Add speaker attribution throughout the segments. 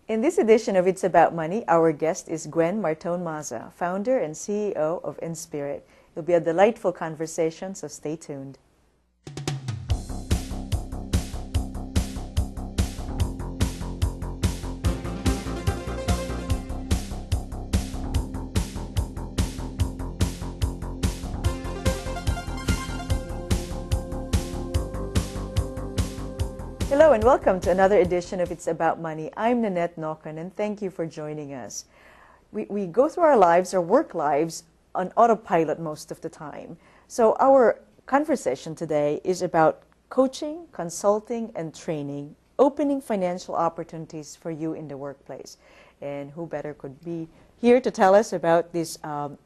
Speaker 1: In this edition of It's About Money, our guest is Gwen Mazza, founder and CEO of InSpirit. It'll be a delightful conversation, so stay tuned. Hello and welcome to another edition of It's About Money. I'm Nannette Nocon and thank you for joining us. We go through our lives, our work lives, on autopilot most of the time. So our conversation today is about coaching, consulting, and training, opening financial opportunities for you in the workplace. And who better could be here to tell us about this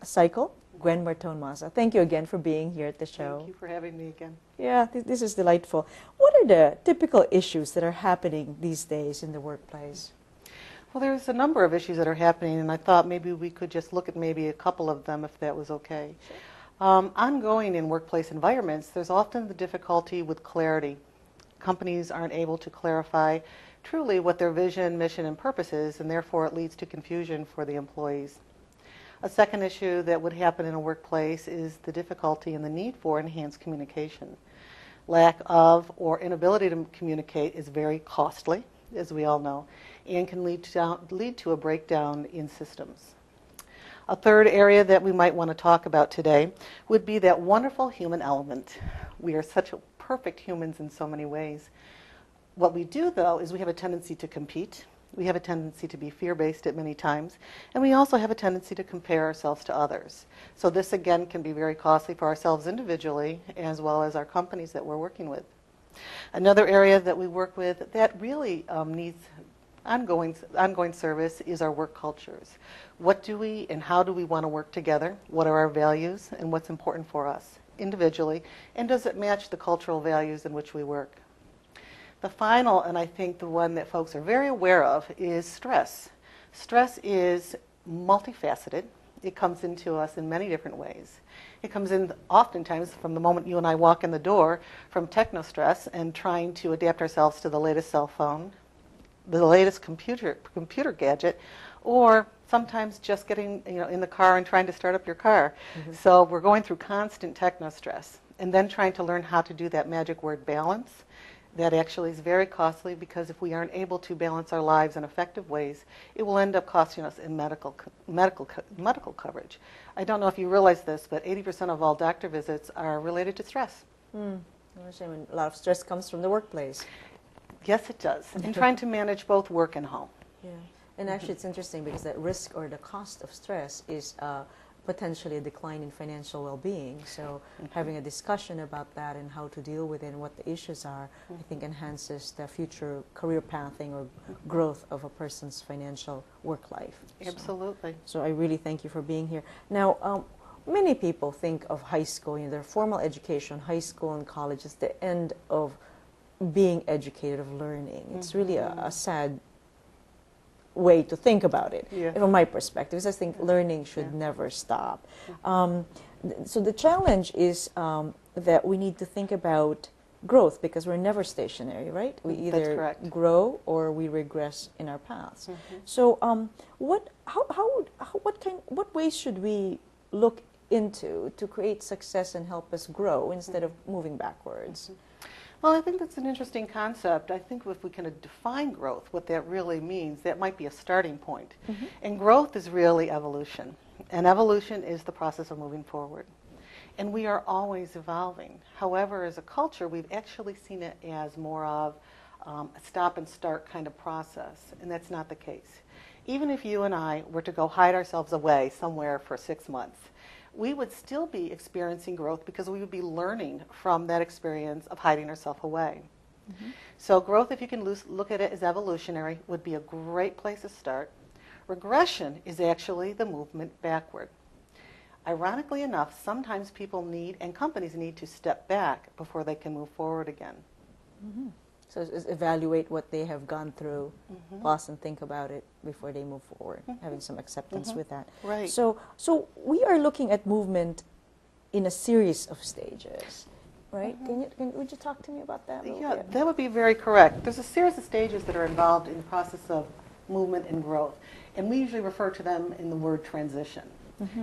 Speaker 1: cycle? Gwen Mazza. Thank you again for being here at the show.
Speaker 2: Thank you for having me again.
Speaker 1: Yeah, this is delightful. What are the typical issues that are happening these days in the workplace?
Speaker 2: Well, there's a number of issues that are happening, and I thought maybe we could just look at maybe a couple of them if that was okay. Sure. Ongoing in workplace environments, there's often the difficulty with clarity. Companies aren't able to clarify truly what their vision, mission, and purpose is, and therefore it leads to confusion for the employees. A second issue that would happen in a workplace is the difficulty and the need for enhanced communication. Lack of or inability to communicate is very costly, as we all know, and can lead to a breakdown in systems. A third area that we might want to talk about today would be that wonderful human element. We are such perfect humans in so many ways. What we do, though, is we have a tendency to compete. We have a tendency to be fear-based at many times, and we also have a tendency to compare ourselves to others. So this, again, can be very costly for ourselves individually as well as our companies that we're working with. Another area that we work with that really needs ongoing service is our work cultures. What do we and how do we want to work together? What are our values and what's important for us individually? And does it match the cultural values in which we work? The final, and I think the one that folks are very aware of, is stress. Stress is multifaceted. It comes into us in many different ways. It comes in oftentimes from the moment you and I walk in the door, from techno-stress and trying to adapt ourselves to the latest cell phone, the latest computer gadget, or sometimes just getting in the car and trying to start up your car. Mm-hmm. So we're going through constant techno-stress and then trying to learn how to do that magic word balance. That actually is very costly because if we aren't able to balance our lives in effective ways, it will end up costing us in medical coverage. I don't know if you realize this, but 80% of all doctor visits are related to stress.
Speaker 1: A lot of stress comes from the workplace.
Speaker 2: Yes, it does. And trying to manage both work and home.
Speaker 1: Yeah, and actually it's interesting because that risk or the cost of stress is potentially a decline in financial well-being. So having a discussion about that and how to deal with it and what the issues are, I think enhances the future career pathing or growth of a person's financial work life.
Speaker 2: Absolutely.
Speaker 1: So I really thank you for being here. Now, many people think of high school, their formal education, high school and college is the end of being educated, of learning. It's really a sad way to think about it, from my perspective. I think learning should never stop. So the challenge is that we need to think about growth because we're never stationary, right? We either grow or we regress in our paths. So what ways should we look into to create success and help us grow instead of moving backwards?
Speaker 2: Well, I think that's an interesting concept. I think if we can define growth, what that really means, that might be a starting point. And growth is really evolution. And evolution is the process of moving forward. And we are always evolving. However, as a culture, we've actually seen it as more of a stop and start kind of process. And that's not the case. Even if you and I were to go hide ourselves away somewhere for 6 months, we would still be experiencing growth because we would be learning from that experience of hiding ourselves away. So growth, if you can look at it as evolutionary, would be a great place to start. Regression is actually the movement backward. Ironically enough, sometimes people need, and companies need, to step back before they can move forward again.
Speaker 1: So evaluate what they have gone through, pause and think about it before they move forward, having some acceptance with that.
Speaker 2: Right.
Speaker 1: So we are looking at movement in a series of stages, right? Would you talk to me about that?
Speaker 2: Yeah, that would be very correct. There's a series of stages that are involved in the process of movement, and growth. And we usually refer to them in the word transition.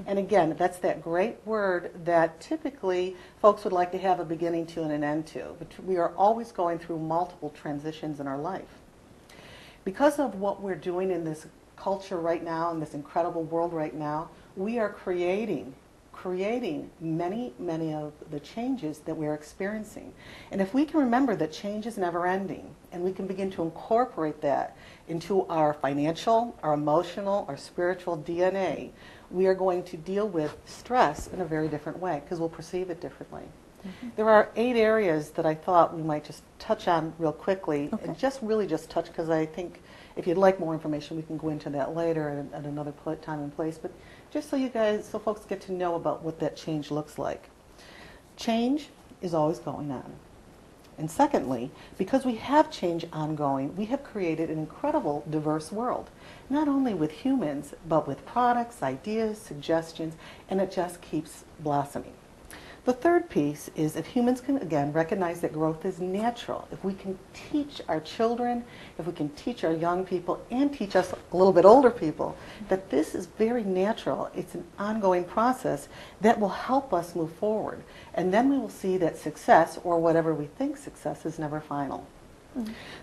Speaker 2: And again, that's that great word that typically folks would like to have a beginning to and an end to. But we are always going through multiple transitions in our life. Because of what we're doing in this culture right now, in this incredible world right now, we are creating many of the changes that we're experiencing. And if we can remember that change is never ending, and we can begin to incorporate that into our financial, our emotional, our spiritual DNA, we are going to deal with stress in a very different way because we'll perceive it differently. There are 8 areas that I thought we might just touch on real quickly, and just touch, because I think if you'd like more information, we can go into that later at another time and place. But just so folks get to know about what that change looks like. Change is always going on. And secondly, because we have change ongoing, we have created an incredible diverse world, not only with humans, but with products, ideas, suggestions, and it just keeps blossoming. The third piece is if humans can, again, recognize that growth is natural, if we can teach our children, if we can teach our young people, and teach us a little bit older people, that this is very natural, it's an ongoing process that will help us move forward. And then we will see that success, or whatever we think success, is never final.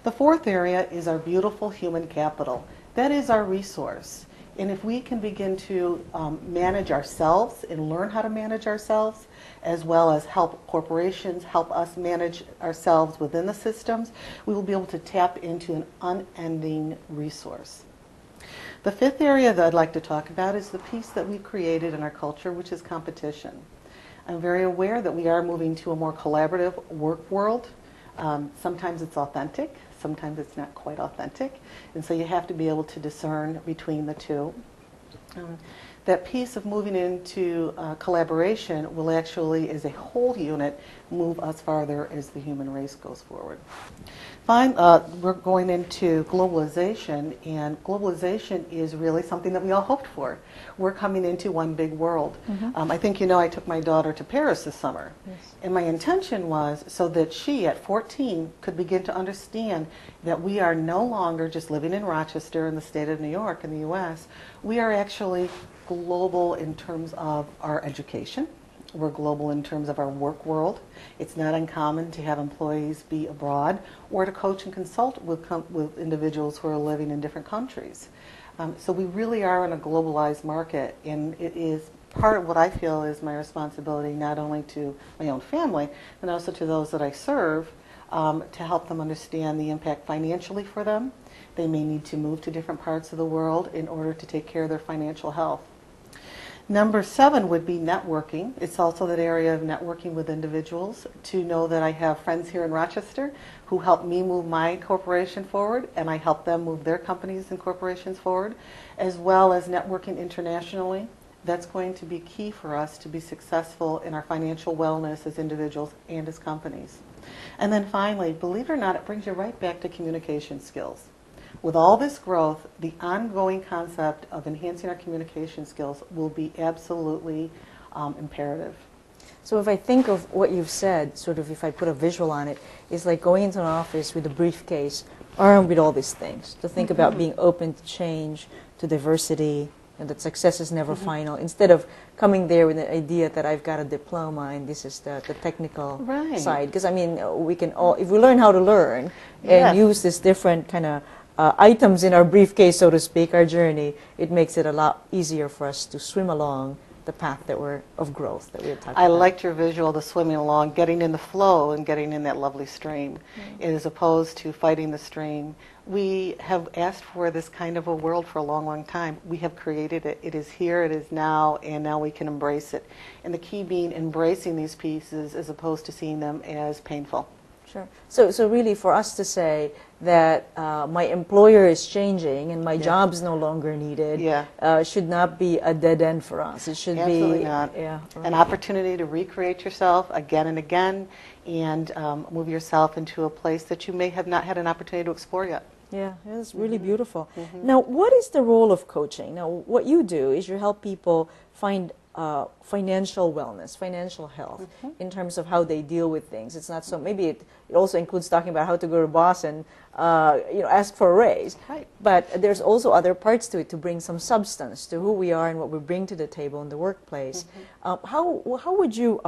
Speaker 2: The fourth area is our beautiful human capital. That is our resource. And if we can begin to manage ourselves and learn how to manage ourselves, as well as help corporations help us manage ourselves within the systems, we will be able to tap into an unending resource. The fifth area that I'd like to talk about is the piece that we've created in our culture, which is competition. I'm very aware that we are moving to a more collaborative work world. Sometimes it's authentic, sometimes it's not quite authentic, and so you have to be able to discern between the two. That piece of moving into collaboration will actually, as a whole unit, move us farther as the human race goes forward. Fine, we're going into globalization, and globalization is really something that we all hoped for. We're coming into one big world. I think you know I took my daughter to Paris this summer, and my intention was so that she, at 14, could begin to understand that we are no longer just living in Rochester in the state of New York in the U.S. We are actually global in terms of our education. We're global in terms of our work world. It's not uncommon to have employees be abroad or to coach and consult with individuals who are living in different countries. So we really are in a globalized market, and it is part of what I feel is my responsibility, not only to my own family, but also to those that I serve, to help them understand the impact financially for them. They may need to move to different parts of the world in order to take care of their financial health. Number 7 would be networking. It's also that area of networking with individuals, to know that I have friends here in Rochester who help me move my corporation forward, and I help them move their companies and corporations forward, as well as networking internationally. That's going to be key for us to be successful in our financial wellness as individuals and as companies. And then finally, believe it or not, it brings you right back to communication skills. With all this growth, the ongoing concept of enhancing our communication skills will be absolutely imperative.
Speaker 1: So if I think of what you've said, sort of if I put a visual on it, it's like going into an office with a briefcase armed with all these things, to think about being open to change, to diversity, and that success is never final, instead of coming there with the idea that I've got a diploma and this is the technical side. Because I mean, we can all, if we learn how to learn and use this different kind of items in our briefcase, so to speak, our journey, it makes it a lot easier for us to swim along the path that we're of growth that we had talked about.
Speaker 2: I liked your visual, the swimming along, getting in the flow and getting in that lovely stream, as opposed to fighting the stream. We have asked for this kind of a world for a long, long time. We have created it. It is here, it is now, and now we can embrace it. And the key being embracing these pieces as opposed to seeing them as painful.
Speaker 1: Sure. So really for us to say that my employer is changing and my job's no longer needed should not be a dead end for us. It should
Speaker 2: be an opportunity to recreate yourself again and again, and move yourself into a place that you may have not had an opportunity to explore yet.
Speaker 1: Yeah, it's really beautiful. Now, what is the role of coaching? Now, what you do is you help people find financial wellness, financial health, in terms of how they deal with things. It's not so, maybe it also includes talking about how to go to the boss and ask for a raise.
Speaker 2: Right.
Speaker 1: But there's also other parts to it to bring some substance to who we are and what we bring to the table in the workplace. How would you,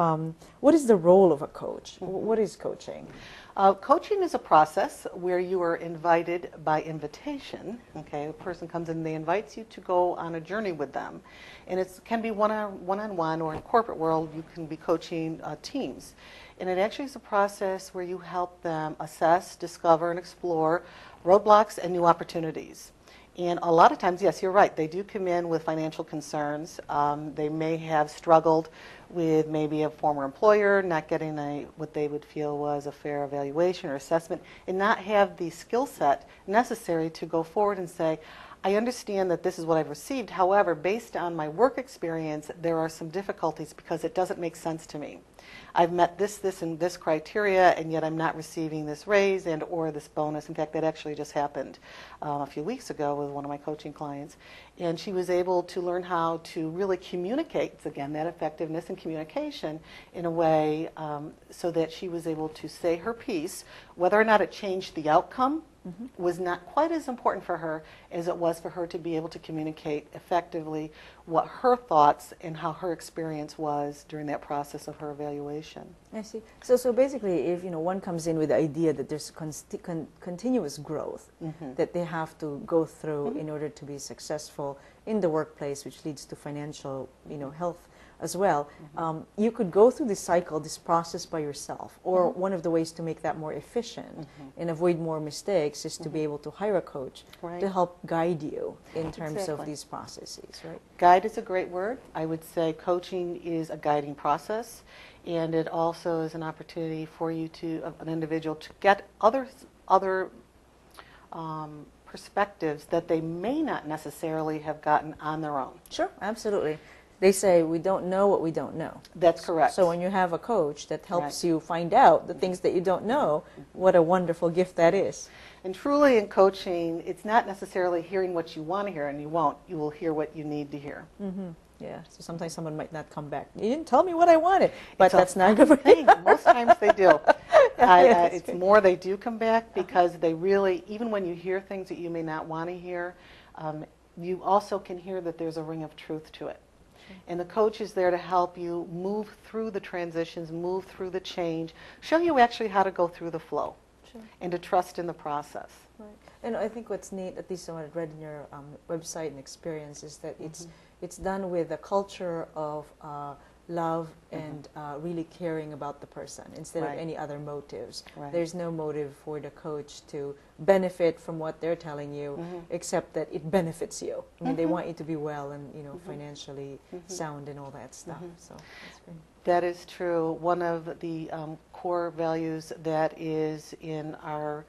Speaker 1: what is the role of a coach? What is coaching?
Speaker 2: Coaching is a process where you are invited by invitation. Okay, a person comes in and they invite you to go on a journey with them. And it can be one-on-one, or in corporate world, you can be coaching teams. And it actually is a process where you help them assess, discover, and explore roadblocks and new opportunities. And a lot of times, yes, you're right, they do come in with financial concerns. They may have struggled with maybe a former employer, not getting what they would feel was a fair evaluation or assessment, and not have the skill set necessary to go forward and say, I understand that this is what I've received. However, based on my work experience, there are some difficulties because it doesn't make sense to me. I've met this, and this criteria, and yet I'm not receiving this raise and or this bonus. In fact, that actually just happened a few weeks ago with one of my coaching clients. And she was able to learn how to really communicate, again, that effectiveness and communication in a way so that she was able to say her piece. Whether or not it changed the outcome was not quite as important for her as it was for her to be able to communicate effectively what her thoughts and how her experience was during that process of her evaluation.
Speaker 1: I see. So basically, if one comes in with the idea that there's continuous growth that they have to go through in order to be successful in the workplace, which leads to financial health as well, you could go through this cycle, this process by yourself. Or one of the ways to make that more efficient and avoid more mistakes is to be able to hire a coach to help guide you in terms of these processes, right?
Speaker 2: Guide is a great word. I would say coaching is a guiding process, and it also is an opportunity for you an individual to get other perspectives that they may not necessarily have gotten on their own.
Speaker 1: Sure, absolutely. They say we don't know what we don't know.
Speaker 2: That's correct.
Speaker 1: So when you have a coach that helps you find out the things that you don't know, what a wonderful gift that is.
Speaker 2: And truly in coaching, it's not necessarily hearing what you want to hear, and you won't. You will hear what you need to hear.
Speaker 1: Yeah, so sometimes someone might not come back. You didn't tell me what I wanted, but that's not good for
Speaker 2: thing. Most times they do. It's more they do come back because they really, even when you hear things that you may not want to hear, you also can hear that there's a ring of truth to it. And the coach is there to help you move through the transitions, move through the change, show you actually how to go through the flow and to trust in the process.
Speaker 1: Right. And I think what's neat, at least what I read in your website and experience, is that it's done with a culture of love and really caring about the person instead of any other motives. There's no motive for the coach to benefit from what they're telling you except that it benefits you. I mean, they want you to be well and financially sound and all that stuff. So that's great.
Speaker 2: That is true. One of the core values that is in our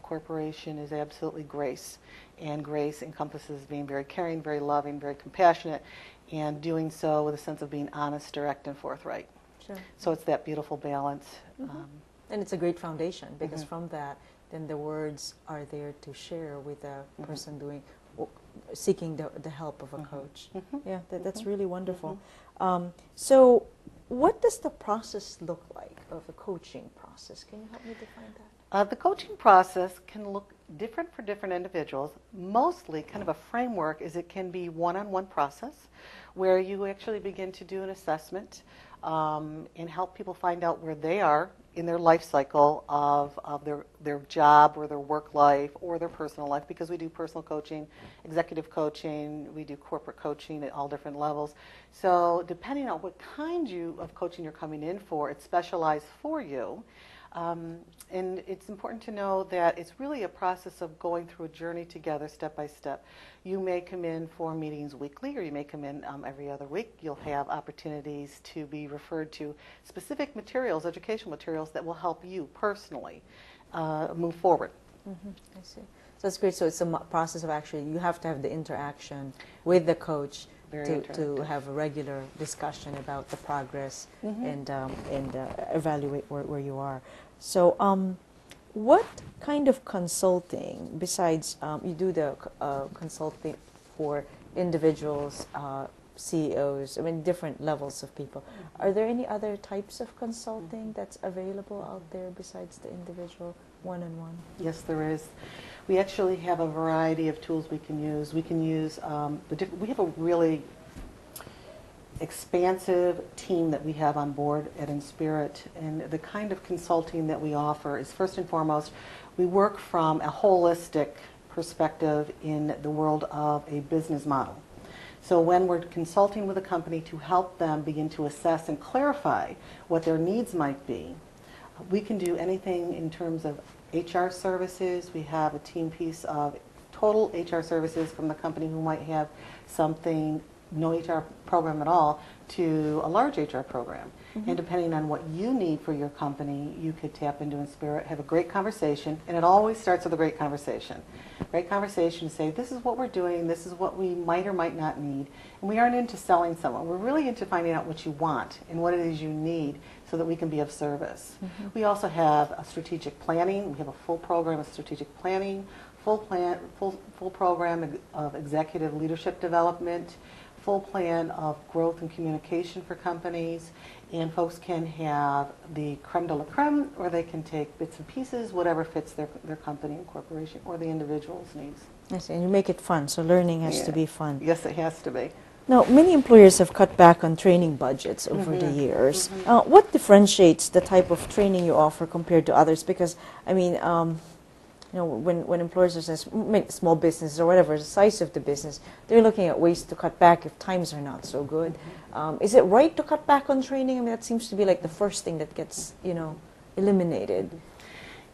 Speaker 2: corporation is absolutely grace. And grace encompasses being very caring, very loving, very compassionate, and doing so with a sense of being honest, direct, and forthright.
Speaker 1: Sure.
Speaker 2: So it's that beautiful balance.
Speaker 1: And it's a great foundation because from that, then the words are there to share with the person seeking the help of a coach. Yeah, that's really wonderful. So what does the process look like of the coaching process? Can you help me define that?
Speaker 2: The coaching process can look different for different individuals. Mostly kind of a framework is it can be one-on-one process where you actually begin to do an assessment and help people find out where they are in their life cycle of their job or their work life or their personal life, because we do personal coaching, executive coaching, we do corporate coaching at all different levels. So depending on what kind of coaching you're coming in for, it's specialized for you. And it's important to know that it's really a process of going through a journey together step by step. You may come in for meetings weekly, or you may come in every other week. You'll have opportunities to be referred to specific materials, educational materials that will help you personally move forward.
Speaker 1: I see. So that's great. So it's a process of actually, you have to have the interaction with the coach to have a regular discussion about the progress and evaluate where you are. So what kind of consulting, besides you do the consulting for individuals CEOs, I mean different levels of people. Are there any other types of consulting that's available out there besides the individual one-on-one?
Speaker 2: Yes, there is. We actually have a variety of tools we can use. We can use, we have a really expansive team that we have on board at Inspirit, and the kind of consulting that we offer is, first and foremost, we work from a holistic perspective in the world of a business model. So when we're consulting with a company to help them begin to assess and clarify what their needs might be, we can do anything in terms of HR services. We have a team piece of total HR services from the company who might have something, no HR program at all, to a large HR program. And depending on what you need for your company, you could tap into Inspirit, have a great conversation, and it always starts with a great conversation. Great conversation to say, this is what we're doing, this is what we might or might not need. And we aren't into selling someone. We're really into finding out what you want and what it is you need so that we can be of service. We also have a strategic planning. We have a full program of strategic planning, full program of executive leadership development, full plan of growth and communication for companies, and folks can have the creme de la creme, or they can take bits and pieces, whatever fits their company and corporation or the individual's needs.
Speaker 1: Yes, and you make it fun, so learning has to be fun.
Speaker 2: Yes, it has to be.
Speaker 1: Now, many employers have cut back on training budgets over the years. What differentiates the type of training you offer compared to others? Because, I mean, you know, when employers are saying small businesses or whatever, the size of the business, they're looking at ways to cut back if times are not so good. Is it right to cut back on training? I mean, that seems to be like the first thing that gets, you know, eliminated.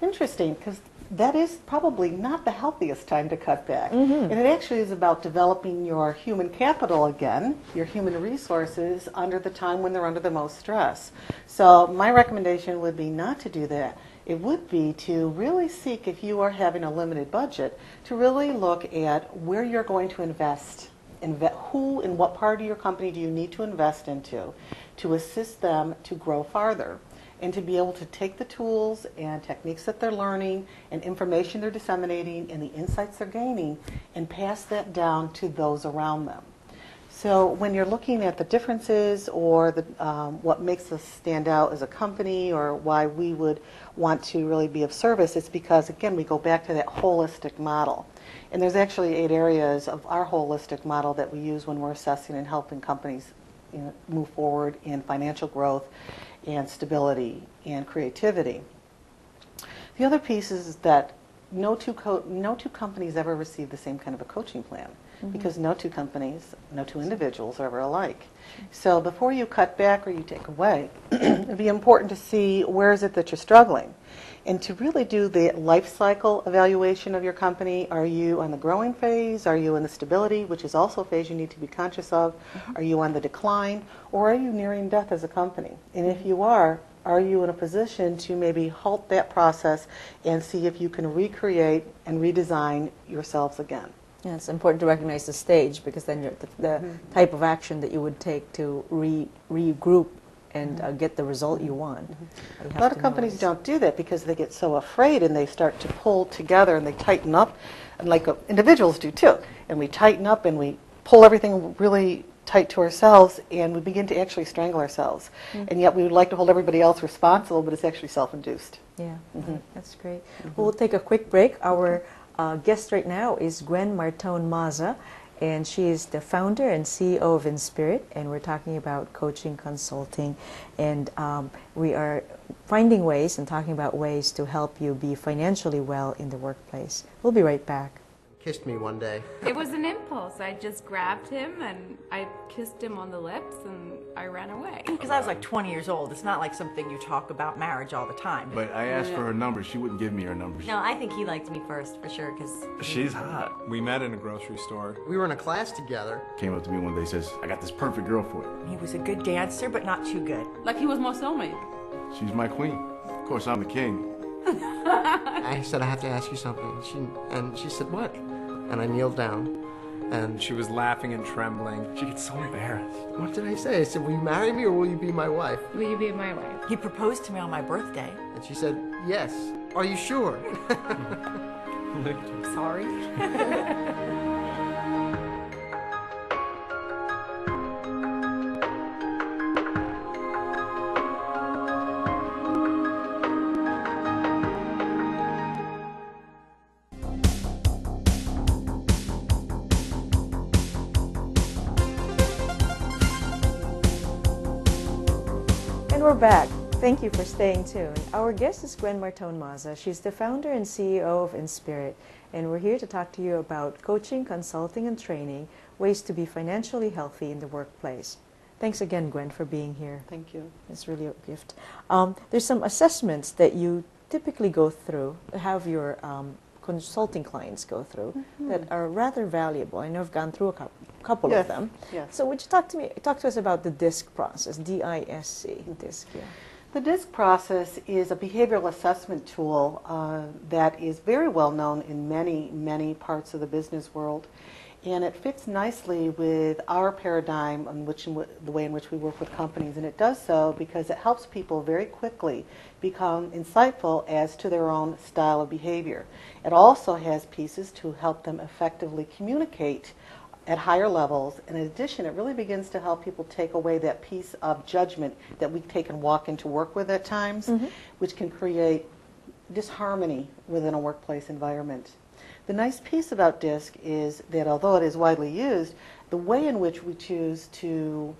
Speaker 2: Interesting, because that is probably not the healthiest time to cut back. And it actually is about developing your human capital again, your human resources, under the time when they're under the most stress. So my recommendation would be not to do that. It would be to really seek, if you are having a limited budget, to really look at where you're going to invest, who and what part of your company do you need to invest into to assist them to grow farther, and to be able to take the tools and techniques that they're learning and information they're disseminating and the insights they're gaining and pass that down to those around them. So when you're looking at the differences or what makes us stand out as a company or why we would want to really be of service, it's because, again, we go back to that holistic model. And there's actually 8 areas of our holistic model that we use when we're assessing and helping companies, you know, move forward in financial growth and stability and creativity. The other piece is that no two companies ever receive the same kind of a coaching plan. Because no two companies, no two individuals are ever alike. So before you cut back or you take away, it would be important to see where is it that you're struggling. And to really do the life cycle evaluation of your company. Are you on the growing phase? Are you in the stability, which is also a phase you need to be conscious of? Are you on the decline? Or are you nearing death as a company? And if you are you in a position to maybe halt that process and see if you can recreate and redesign yourselves again?
Speaker 1: Yeah, it's important to recognize the stage, because then the type of action that you would take to regroup and get the result you want.
Speaker 2: A lot of companies don't do that because they get so afraid and they start to pull together and they tighten up, and like individuals do too. And we tighten up and we pull everything really tight to ourselves, and we begin to actually strangle ourselves. And yet we would like to hold everybody else responsible, but it's actually self-induced.
Speaker 1: Yeah, that's great. We'll take a quick break. Our guest right now is Gwen Mazza, and she is the founder and CEO of Inspirit, and we're talking about coaching, consulting, and we are finding ways and talking about ways to help you be financially well in the workplace. We'll be right back.
Speaker 3: Kissed me one day.
Speaker 4: It was an impulse. I just grabbed him and I kissed him on the lips and I ran away.
Speaker 5: Because I was like 20 years old. It's not like something you talk about marriage all the time.
Speaker 6: But I asked for her number. She wouldn't give me her number.
Speaker 7: No, I think he liked me first, for sure, because...
Speaker 6: She's hot.
Speaker 8: We met in a grocery store.
Speaker 3: We were in a class together.
Speaker 6: Came up to me one day, says, I got this perfect girl for you.
Speaker 5: He was a good dancer, but not too good.
Speaker 4: Like he was my soulmate.
Speaker 6: She's my queen. Of course, I'm the king.
Speaker 3: I said, I have to ask you something. And she said, what? And I kneeled down, and
Speaker 8: She was laughing and trembling. She gets so embarrassed.
Speaker 3: what did I say? I said, will you marry me or will you be my wife?
Speaker 4: Will you be my wife?
Speaker 5: He proposed to me on my birthday.
Speaker 3: And she said, yes. Are you sure?
Speaker 5: Sorry.
Speaker 1: And we're back. Thank you for staying tuned. Our guest is Gwen Mazza. She's the founder and CEO of Inspirit, and we're here to talk to you about coaching, consulting, and training, ways to be financially healthy in the workplace. Thanks again, Gwen, for being here.
Speaker 2: Thank you.
Speaker 1: It's really a gift. There's some assessments that you typically go through, have your consulting clients go through, that are rather valuable. I know I've gone through a couple
Speaker 2: Yes,
Speaker 1: of them.
Speaker 2: yes.
Speaker 1: So would you talk to us about the DISC process, D-I-S-C, DISC, yeah.
Speaker 2: The DISC process is a behavioral assessment tool that is very well known in many, many parts of the business world. And it fits nicely with our paradigm on the way in which we work with companies. And it does so because it helps people very quickly become insightful as to their own style of behavior. It also has pieces to help them effectively communicate at higher levels. In addition, it really begins to help people take away that piece of judgment that we take and walk into work with at times, which can create disharmony within a workplace environment. The nice piece about DISC is that although it is widely used, the way in which we choose to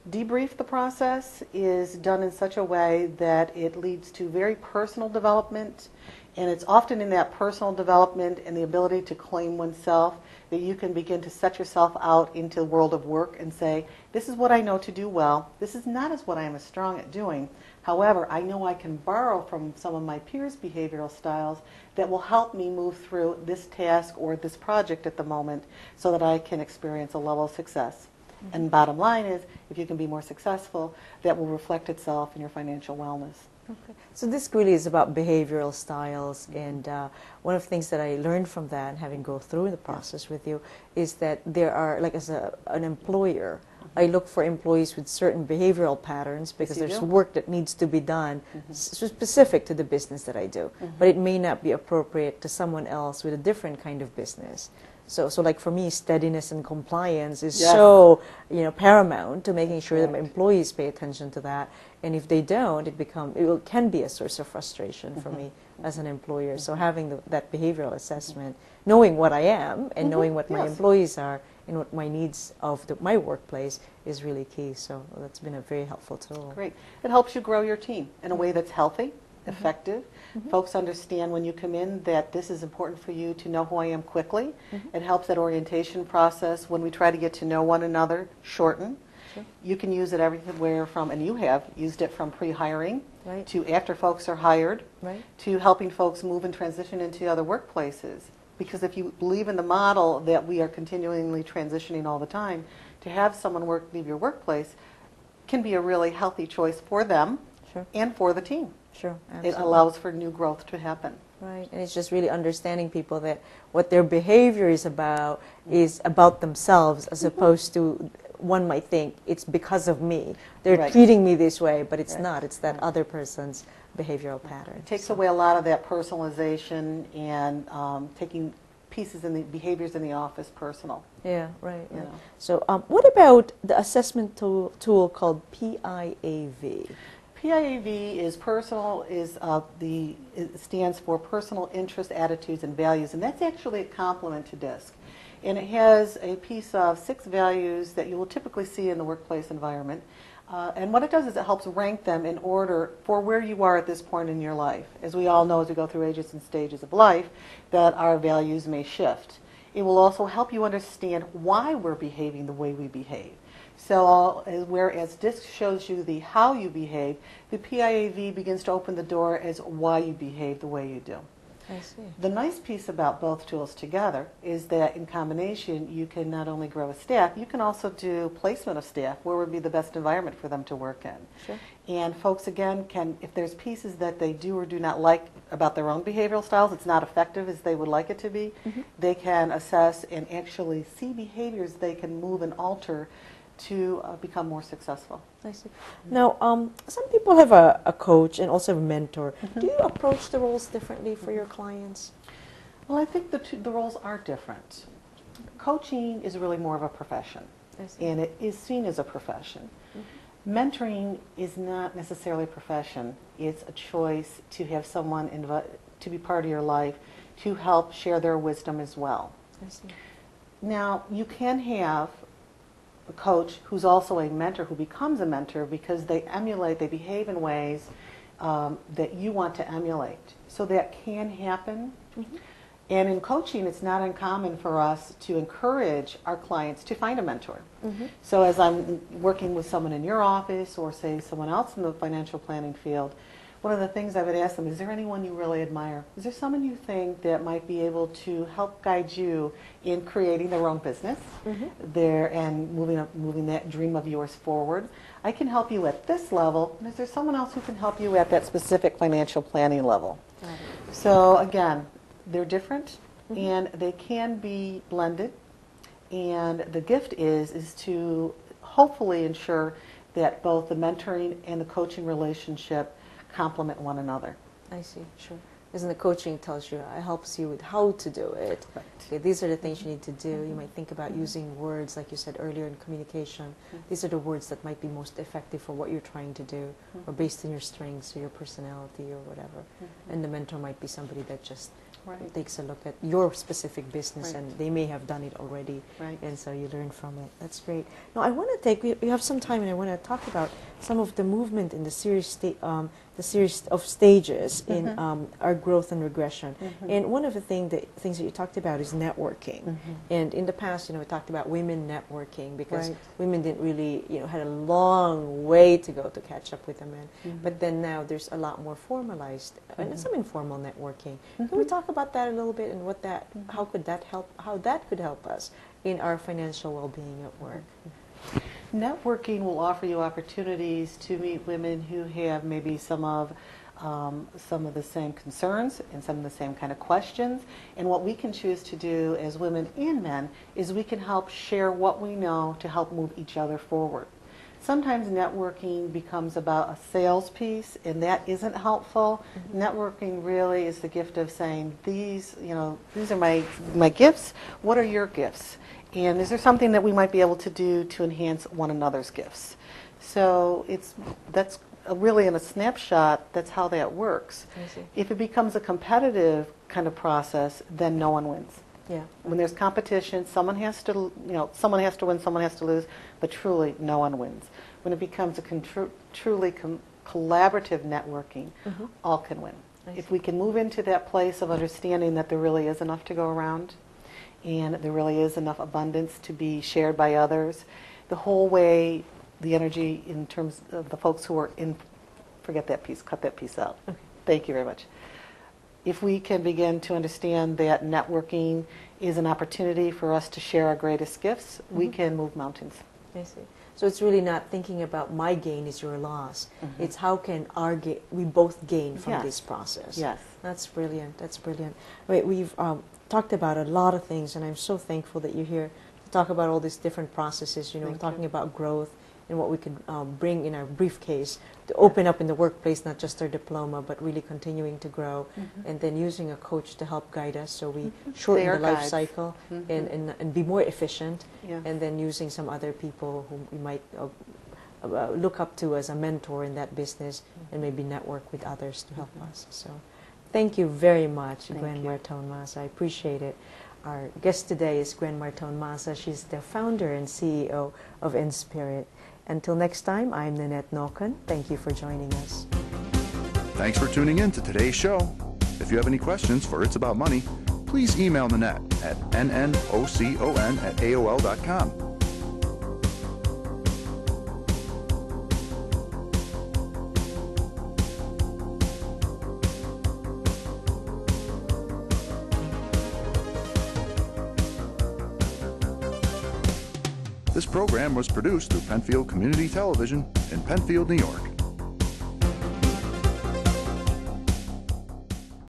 Speaker 2: debrief the process is done in such a way that it leads to very personal development, and it's often in that personal development and the ability to claim oneself that you can begin to set yourself out into the world of work and say, this is what I know to do well, this is not as what I am as strong at doing. However, I know I can borrow from some of my peers' behavioral styles that will help me move through this task or this project at the moment so that I can experience a level of success. And bottom line is, if you can be more successful, that will reflect itself in your financial wellness.
Speaker 1: Okay. So this really is about behavioral styles, and one of the things that I learned from that, and having go through the process with you, is that there are, like as an employer, I look for employees with certain behavioral patterns because there's work that needs to be done specific to the business that I do, but it may not be appropriate to someone else with a different kind of business. So like for me, steadiness and compliance is so paramount to making sure that my employees pay attention to that. And if they don't, it can be a source of frustration for me as an employer. So having that behavioral assessment, knowing what I am and knowing what my employees are and what my needs of my workplace is really key. So that's been a very helpful tool.
Speaker 2: Great. It helps you grow your team in a way that's healthy, effective. Folks understand when you come in that this is important for you to know who I am quickly. It helps that orientation process when we try to get to know one another shorten. You can use it everywhere from, and you have used it from pre-hiring to after folks are hired to helping folks move and transition into other workplaces. Because if you believe in the model that we are continually transitioning all the time, to have someone leave your workplace can be a really healthy choice for them and for the team.
Speaker 1: Sure, absolutely.
Speaker 2: It allows for new growth to happen.
Speaker 1: Right, and it's just really understanding people that what their behavior is about themselves, as opposed to one might think it's because of me. They're treating me this way, but it's not. It's that other person's behavioral pattern.
Speaker 2: It takes away a lot of that personalization and taking pieces in the behaviors in the office personal.
Speaker 1: Yeah, right. So what about the assessment tool called PIAV?
Speaker 2: PIAV is it stands for Personal Interest, Attitudes, and Values, and that's actually a complement to DISC. And it has a piece of 6 values that you will typically see in the workplace environment. And what it does is it helps rank them in order for where you are at this point in your life. As we all know, as we go through ages and stages of life, that our values may shift. It will also help you understand why we're behaving the way we behave. So whereas DISC shows you the how you behave, the PIAV begins to open the door as why you behave the way you do.
Speaker 1: I see.
Speaker 2: The nice piece about both tools together is that in combination you can not only grow a staff, you can also do placement of staff, where would be the best environment for them to work in.
Speaker 1: Sure.
Speaker 2: And folks, again, if there's pieces that they do or do not like about their own behavioral styles, it's not effective as they would like it to be, they can assess and actually see behaviors they can move and alter to become more successful.
Speaker 1: I see. Now, some people have a coach and also a mentor. Do you approach the roles differently for your clients?
Speaker 2: Well, I think the roles are different. Coaching is really more of a profession, and it is seen as a profession. Mentoring is not necessarily a profession. It's a choice to have someone to be part of your life, to help share their wisdom as well.
Speaker 1: I see.
Speaker 2: Now, you can have a coach who's also a mentor who becomes a mentor because they emulate, they behave in ways that you want to emulate. So that can happen. And in coaching, it's not uncommon for us to encourage our clients to find a mentor. So as I'm working with someone in your office or say someone else in the financial planning field, one of the things I would ask them, is there anyone you really admire? Is there someone you think that might be able to help guide you in creating their own business there and moving that dream of yours forward? I can help you at this level, and is there someone else who can help you at that specific financial planning level? So again, they're different and they can be blended, and the gift is to hopefully ensure that both the mentoring and the coaching relationship complement one another.
Speaker 1: I see, sure. Isn't the coaching tells you, it helps you with how to do it.
Speaker 2: Right.
Speaker 1: Okay, these are the things you need to do. You might think about using words, like you said earlier in communication. These are the words that might be most effective for what you're trying to do, or based on your strengths or your personality or whatever. And the mentor might be somebody that just takes a look at your specific business, and they may have done it already, and so you learn from it. That's great. Now, I want to take, we have some time, and I want to talk about some of the movement in the series of stages in our growth and regression. And one of the things that you talked about is networking. And in the past, we talked about women networking because women didn't really, had a long way to go to catch up with the men. But then now there's a lot more formalized and some informal networking. Can we talk about that a little bit and what that, how could that help, how that could help us in our financial well-being at work?
Speaker 2: Networking will offer you opportunities to meet women who have maybe some of the same concerns and some of the same kind of questions. And what we can choose to do as women and men is we can help share what we know to help move each other forward. Sometimes networking becomes about a sales piece, and that isn't helpful. Networking really is the gift of saying, these are my gifts. What are your gifts? And is there something that we might be able to do to enhance one another's gifts? So that's really in a snapshot, that's how that works. If it becomes a competitive kind of process, then no one wins. When there's competition, someone has to win, someone has to lose, but truly no one wins. When it becomes a truly collaborative networking, all can win. If we can move into that place of understanding that there really is enough to go around, and there really is enough abundance to be shared by others, the whole way, the energy in terms of the folks who are in, forget that piece, cut that piece out. Thank you very much. If we can begin to understand that networking is an opportunity for us to share our greatest gifts, we can move mountains.
Speaker 1: I see. So it's really not thinking about my gain is your loss. It's how can we both gain from this process.
Speaker 2: Yes.
Speaker 1: That's brilliant. That's brilliant. Wait, we've talked about a lot of things, and I'm so thankful that you're here to talk about all these different processes. Talking about growth and what we could bring in our briefcase to open up in the workplace, not just our diploma, but really continuing to grow, and then using a coach to help guide us so we shorten the life cycle and be more efficient, and then using some other people whom we might look up to as a mentor in that business, and maybe network with others to help us. So thank you very much, Gwen Mazza. I appreciate it. Our guest today is Gwen Mazza. She's the founder and CEO of InSpirit. Until next time, I'm Nannette Nocon. Thank you for joining us.
Speaker 9: Thanks for tuning in to today's show. If you have any questions for It's About Money, please email Nannette at nnocon@aol.com. This program was produced through Penfield Community Television in Penfield, New York.